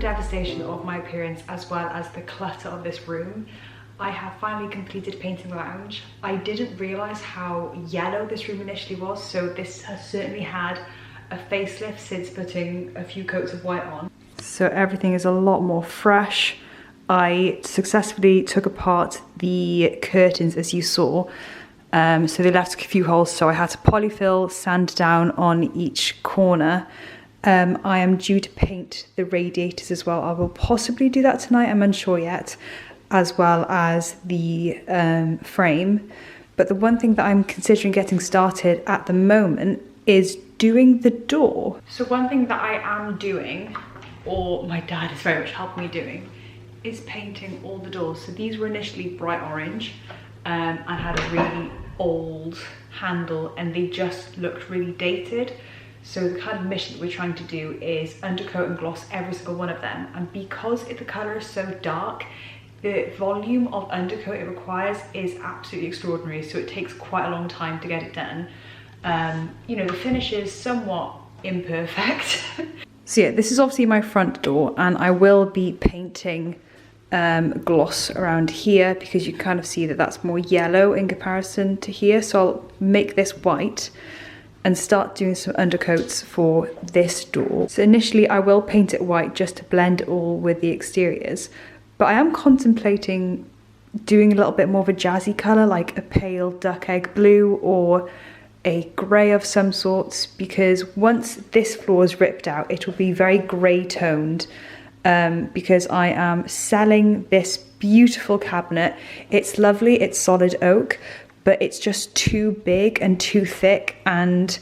devastation of my appearance as well as the clutter of this room, I have finally completed painting the lounge. I didn't realise how yellow this room initially was, so this has certainly had a facelift since putting a few coats of white on. So everything is a lot more fresh. I successfully took apart the curtains, as you saw. So they left a few holes, so I had to polyfill, sand down on each corner. I am due to paint the radiators as well. I will possibly do that tonight, I'm unsure yet, as well as the frame. But the one thing that I'm considering getting started at the moment is doing the door. So one thing that I am doing, or my dad is very much helping me doing, is painting all the doors. So these were initially bright orange and had a really old handle and they just looked really dated. So the kind of mission that we're trying to do is undercoat and gloss every single one of them. And because the colour is so dark, the volume of undercoat it requires is absolutely extraordinary. So it takes quite a long time to get it done. You know, the finish is somewhat imperfect. So yeah, this is obviously my front door and I will be painting gloss around here because you kind of see that that's more yellow in comparison to here. So I'll make this white and start doing some undercoats for this door. So initially I will paint it white just to blend it all with the exteriors, but I am contemplating doing a little bit more of a jazzy colour, like a pale duck egg blue or a grey of some sorts, because once this floor is ripped out it will be very grey toned. Because I am selling this beautiful cabinet. It's lovely, it's solid oak, but it's just too big and too thick and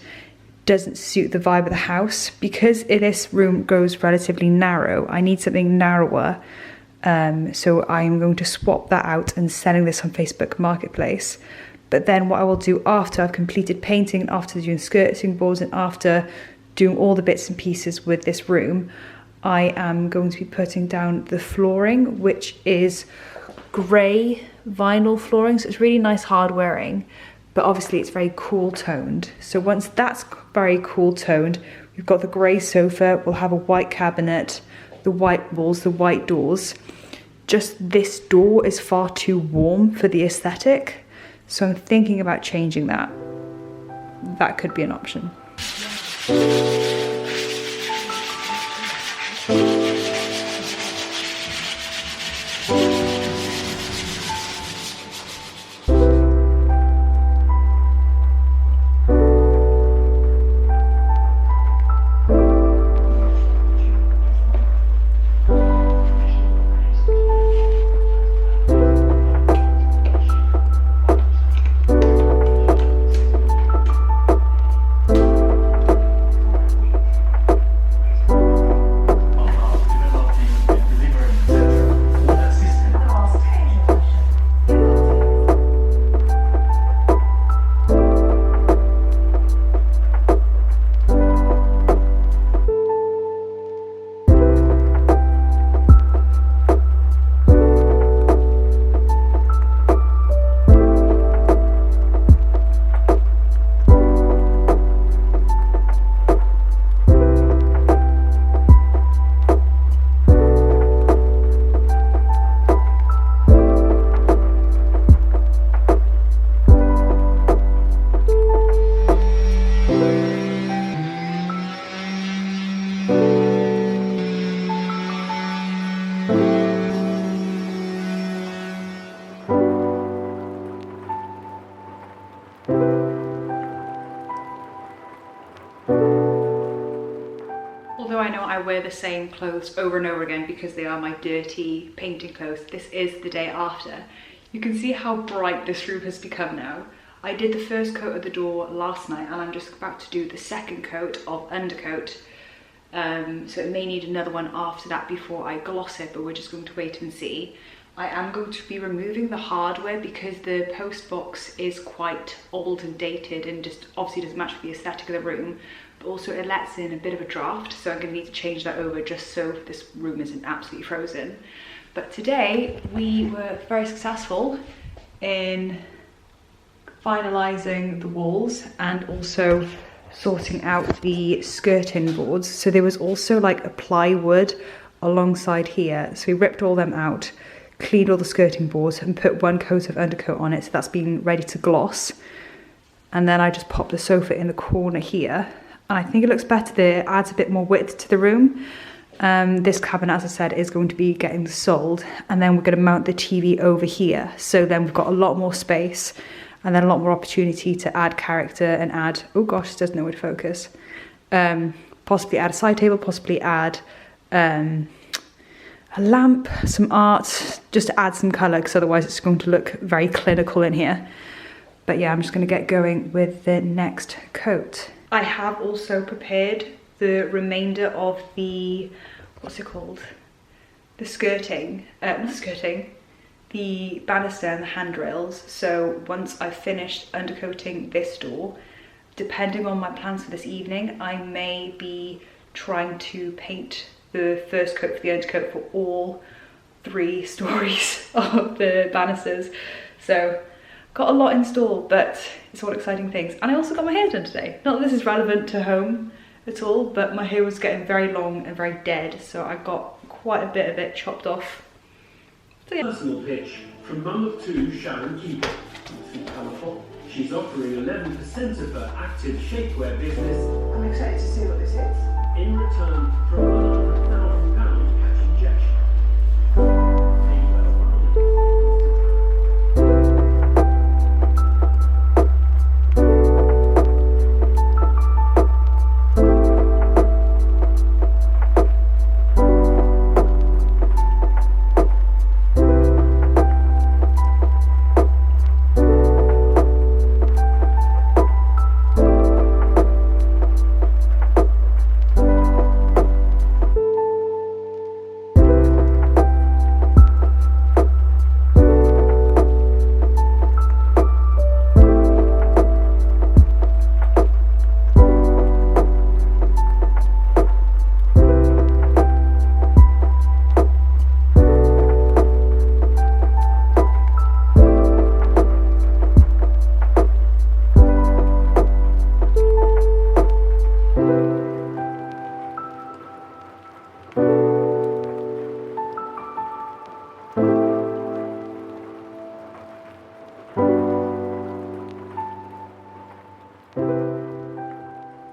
doesn't suit the vibe of the house. Because this room goes relatively narrow, I need something narrower. So I'm going to swap that out and selling this on Facebook Marketplace. But then what I will do after I've completed painting, after doing skirting boards and after doing all the bits and pieces with this room, I am going to be putting down the flooring, which is grey vinyl flooring. So it's really nice hard wearing, but obviously it's very cool toned. So once that's very cool toned, we've got the grey sofa, we'll have a white cabinet, the white walls, the white doors. Just this door is far too warm for the aesthetic. So I'm thinking about changing that. That could be an option. Although I know I wear the same clothes over and over again because they are my dirty painting clothes, this is the day after. You can see how bright this room has become now. I did the first coat of the door last night and I'm just about to do the second coat of undercoat. So it may need another one after that before I gloss it, but we're just going to wait and see. I am going to be removing the hardware because the post box is quite old and dated and just obviously doesn't match with the aesthetic of the room, but also it lets in a bit of a draft, so I'm going to need to change that over just so this room isn't absolutely frozen. But today we were very successful in finalising the walls and also sorting out the skirting boards. So there was also like a plywood alongside here. So we ripped all them out, cleaned all the skirting boards and put one coat of undercoat on it, so that's been ready to gloss. And then I just popped the sofa in the corner here, and I think it looks better there. It adds a bit more width to the room. This cabinet, as I said, is going to be getting sold, and then we're going to mount the TV over here. So then we've got a lot more space and then a lot more opportunity to add character and add, oh gosh, it doesn't know where to focus. Possibly add a side table, possibly add a lamp, some art, just to add some colour, because otherwise it's going to look very clinical in here. But yeah, I'm just going to get going with the next coat. I have also prepared the remainder of the, what's it called? The skirting, not skirting, the banister and the handrails. So once I've finished undercoating this door, depending on my plans for this evening, I may be trying to paint the first coat for the undercoat for all 3 stories of the banisters. So got a lot installed, but it's all exciting things. And I also got my hair done today. Not that this is relevant to home at all, but my hair was getting very long and very dead, so I got quite a bit of it chopped off. So yeah. Personal pitch from mum of 2, Sharon Keeper. Too colourful. She's offering 11% of her active shapewear business. I'm excited to see what this is. In return for a £100,000 cash injection.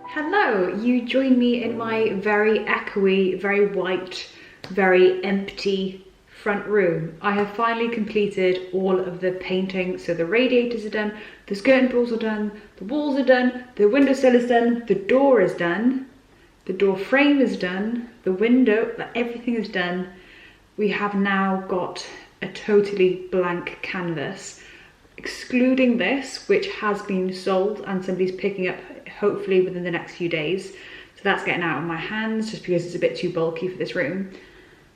Hello, you join me in my very echoey, very white, very empty front room. I have finally completed all of the painting. So the radiators are done, the skirting boards are done, the walls are done, the windowsill is done, the door is done, the door frame is done, the window, everything is done. We have now got a totally blank canvas, excluding this, which has been sold and somebody's picking up hopefully within the next few days. So that's getting out of my hands just because it's a bit too bulky for this room.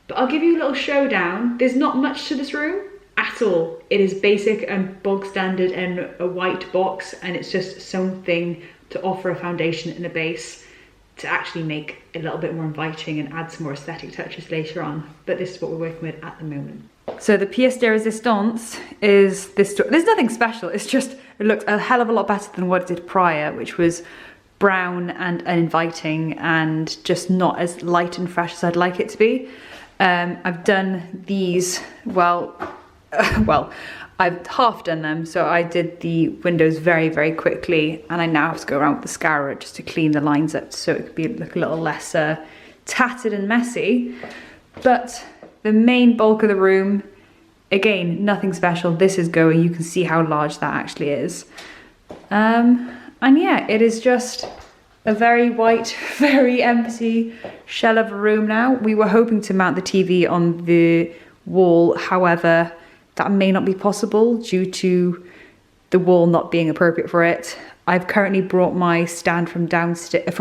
But I'll give you a little showdown. There's not much to this room at all. It is basic and bog standard and a white box, and it's just something to offer a foundation and a base to actually make it a little bit more inviting and add some more aesthetic touches later on. But this is what we're working with at the moment. So the pièce de résistance is this door. There's nothing special, it's just, it looks a hell of a lot better than what it did prior, which was brown and uninviting and just not as light and fresh as I'd like it to be. I've done these, well, I've half done them. So I did the windows very, very quickly, and I now have to go around with the scourer just to clean the lines up so it could look a little less tattered and messy. But the main bulk of the room, again, nothing special. This is going, you can see how large that actually is. And yeah, it is just a very white, very empty shell of a room now. We were hoping to mount the TV on the wall, however, that may not be possible due to the wall not being appropriate for it. I've currently brought my stand from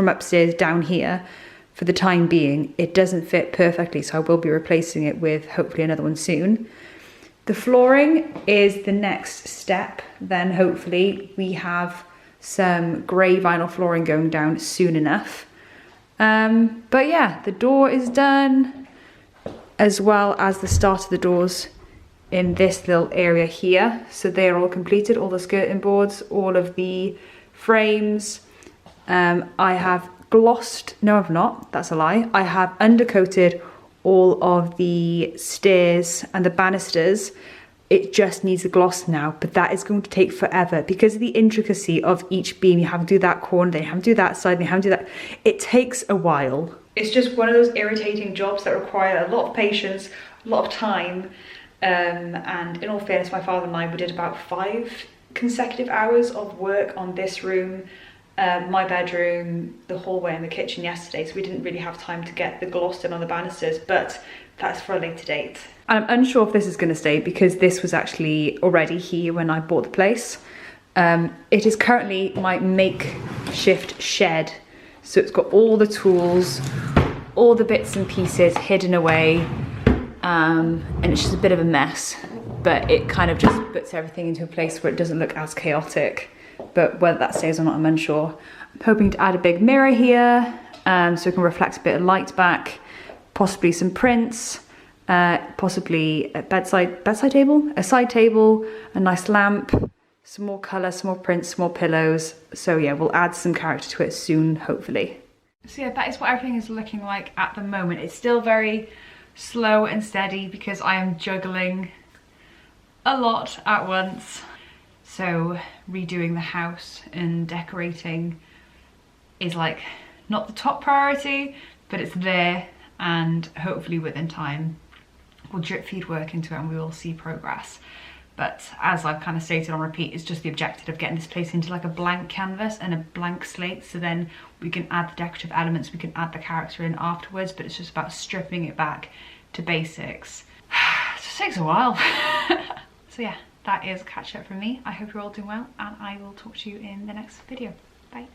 upstairs down here. For the time being, it doesn't fit perfectly, so I will be replacing it with hopefully another one soon. The flooring is the next step. Then hopefully we have some grey vinyl flooring going down soon enough. But yeah, the door is done, as well as the start of the doors in this little area here. So they're all completed, all the skirting boards, all of the frames. I have glossed, no I've not, that's a lie. I have undercoated all of the stairs and the banisters. It just needs a gloss now, but that is going to take forever because of the intricacy of each beam. You have to do that corner, then you have to do that side, then you have to do that. It takes a while. It's just one of those irritating jobs that require a lot of patience, a lot of time. And in all fairness, my father and I, we did about 5 consecutive hours of work on this room, my bedroom, the hallway and the kitchen yesterday, so we didn't really have time to get the gloss in on the banisters, but that's for a later date. I'm unsure if this is going to stay because this was actually already here when I bought the place. It is currently my makeshift shed, so it's got all the tools, all the bits and pieces hidden away, and it's just a bit of a mess, but it kind of just puts everything into a place where it doesn't look as chaotic. But whether that stays or not, I'm unsure. I'm hoping to add a big mirror here, so it can reflect a bit of light back, possibly some prints, possibly a bedside table, a side table, a nice lamp, some more colour, some more prints, some more pillows. So yeah, we'll add some character to it soon, hopefully. So yeah, that is what everything is looking like at the moment. It's still very slow and steady because I am juggling a lot at once. So redoing the house and decorating is like not the top priority, but it's there, and hopefully within time we'll drip feed work into it and we will see progress. But as I've kind of stated on repeat, it's just the objective of getting this place into like a blank canvas and a blank slate, so then we can add the decorative elements, we can add the character in afterwards, but it's just about stripping it back to basics. It just takes a while. So yeah, that is a catch up from me. I hope you're all doing well, and I will talk to you in the next video. Bye.